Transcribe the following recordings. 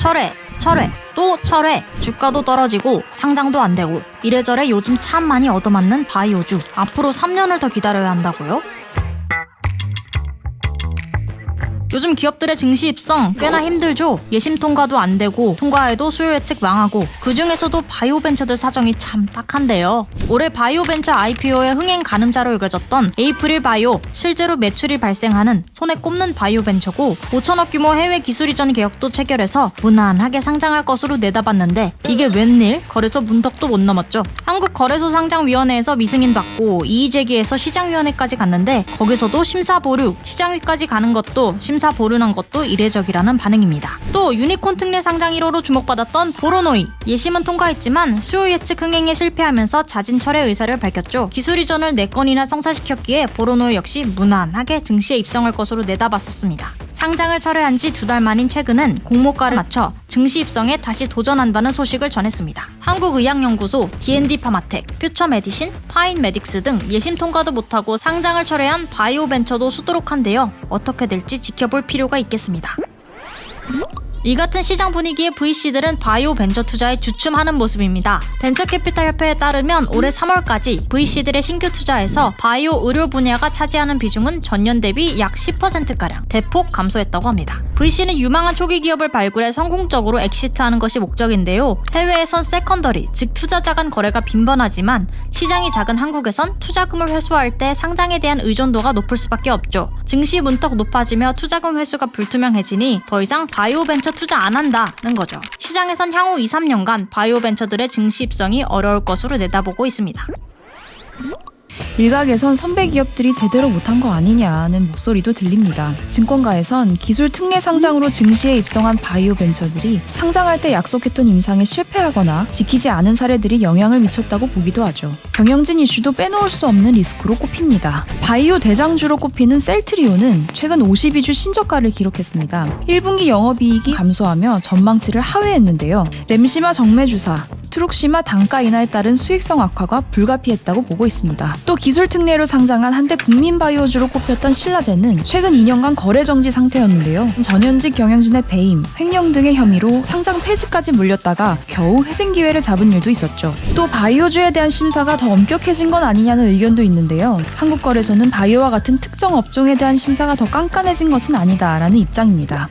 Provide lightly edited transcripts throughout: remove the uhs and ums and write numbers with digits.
철회, 또 철회. 주가도 떨어지고 상장도 안 되고 이래저래 요즘 참 많이 얻어맞는 바이오주. 앞으로 3년을 더 기다려야 한다고요? 요즘 기업들의 증시 입성 꽤나 힘들죠. 예심 통과도 안 되고 통과해도 수요 예측 망하고 그중에서도 바이오벤처들 사정이 참 딱한데요. 올해 바이오벤처 IPO의 흥행 가늠자로 여겨졌던 에이프릴 바이오, 실제로 매출이 발생하는 손에 꼽는 바이오벤처고 5천억 규모 해외 기술 이전 계약도 체결해서 무난하게 상장할 것으로 내다봤는데 이게 웬일? 거래소 문턱도 못 넘었죠. 한국거래소상장위원회에서 미승인 받고 이의제기해서 시장위원회까지 갔는데 거기서도 심사 보류, 시장위까지 가는 것도 심사 보류난 것도 이례적이라는 반응입니다. 또 유니콘 특례 상장 1호로 주목받았던 보로노이. 예심은 통과했지만 수요 예측 흥행에 실패하면서 자진 철회 의사를 밝혔죠. 기술 이전을 4건이나 성사시켰기에 보로노이 역시 무난하게 증시에 입성할 것으로 내다봤었습니다. 상장을 철회한 지 2달 만인 최근은 공모가를 맞춰 증시 입성에 다시 도전한다는 소식을 전했습니다. 한국의학연구소, D&D 파마텍, 퓨처메디신, 파인메딕스 등 예심 통과도 못하고 상장을 철회한 바이오벤처도 수두룩한데요. 어떻게 될지 지켜볼 필요가 있겠습니다. 이 같은 시장 분위기에 VC들은 바이오 벤처 투자에 주춤하는 모습입니다. 벤처캐피탈협회에 따르면 올해 3월까지 VC들의 신규 투자에서 바이오 의료 분야가 차지하는 비중은 전년 대비 약 10%가량 대폭 감소했다고 합니다. VC는 유망한 초기 기업을 발굴해 성공적으로 엑시트하는 것이 목적인데요. 해외에선 세컨더리, 즉 투자자 간 거래가 빈번하지만 시장이 작은 한국에선 투자금을 회수할 때 상장에 대한 의존도가 높을 수밖에 없죠. 증시 문턱 높아지며 투자금 회수가 불투명해지니 더 이상 바이오 벤처 투자 안 한다는 거죠. 시장에선 향후 2-3년간 바이오 벤처들의 증시 입성이 어려울 것으로 내다보고 있습니다. 일각에선 선배 기업들이 제대로 못한 거 아니냐는 목소리도 들립니다. 증권가에선 기술 특례 상장으로 증시에 입성한 바이오 벤처들이 상장할 때 약속했던 임상에 실패하거나 지키지 않은 사례들이 영향을 미쳤다고 보기도 하죠. 경영진 이슈도 빼놓을 수 없는 리스크로 꼽힙니다. 바이오 대장주로 꼽히는 셀트리온은 최근 52주 신저가를 기록했습니다. 1분기 영업이익이 감소하며 전망치를 하회했는데요. 램시마 정매주사, 트룩시마 단가 인하에 따른 수익성 악화가 불가피했다고 보고 있습니다. 또 기술 특례로 상장한 한때 국민바이오주로 꼽혔던 신라젠은 최근 2년간 거래 정지 상태였는데요. 전현직 경영진의 배임, 횡령 등의 혐의로 상장 폐지까지 물렸다가 겨우 회생 기회를 잡은 일도 있었죠. 또 바이오주에 대한 심사가 더 엄격해진 건 아니냐는 의견도 있는데요. 한국거래소는 바이오와 같은 특정 업종에 대한 심사가 더 깐깐해진 것은 아니다라는 입장입니다.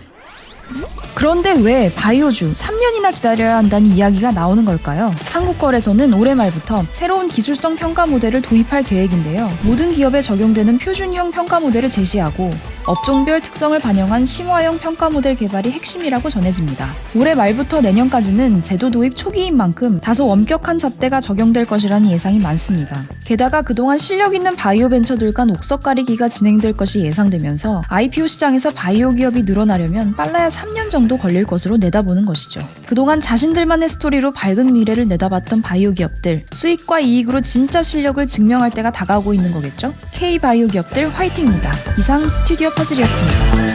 그런데 왜 바이오주 3년이나 기다려야 한다는 이야기가 나오는 걸까요? 한국거래소는 올해 말부터 새로운 기술성 평가 모델을 도입할 계획인데요. 모든 기업에 적용되는 표준형 평가 모델을 제시하고 업종별 특성을 반영한 심화형 평가 모델 개발이 핵심이라고 전해집니다. 올해 말부터 내년까지는 제도 도입 초기인 만큼 다소 엄격한 잣대가 적용될 것이라는 예상이 많습니다. 게다가 그동안 실력 있는 바이오 벤처들 간 옥석 가리기가 진행될 것이 예상되면서 IPO 시장에서 바이오 기업이 늘어나려면 빨라야 3년 정도 걸릴 것으로 내다보는 것이죠. 그동안 자신들만의 스토리로 밝은 미래를 내다봤던 바이오 기업들, 수익과 이익으로 진짜 실력을 증명할 때가 다가오고 있는 거겠죠? K바이오 기업들 화이팅입니다. 이상 스튜디오 퍼즐이었습니다.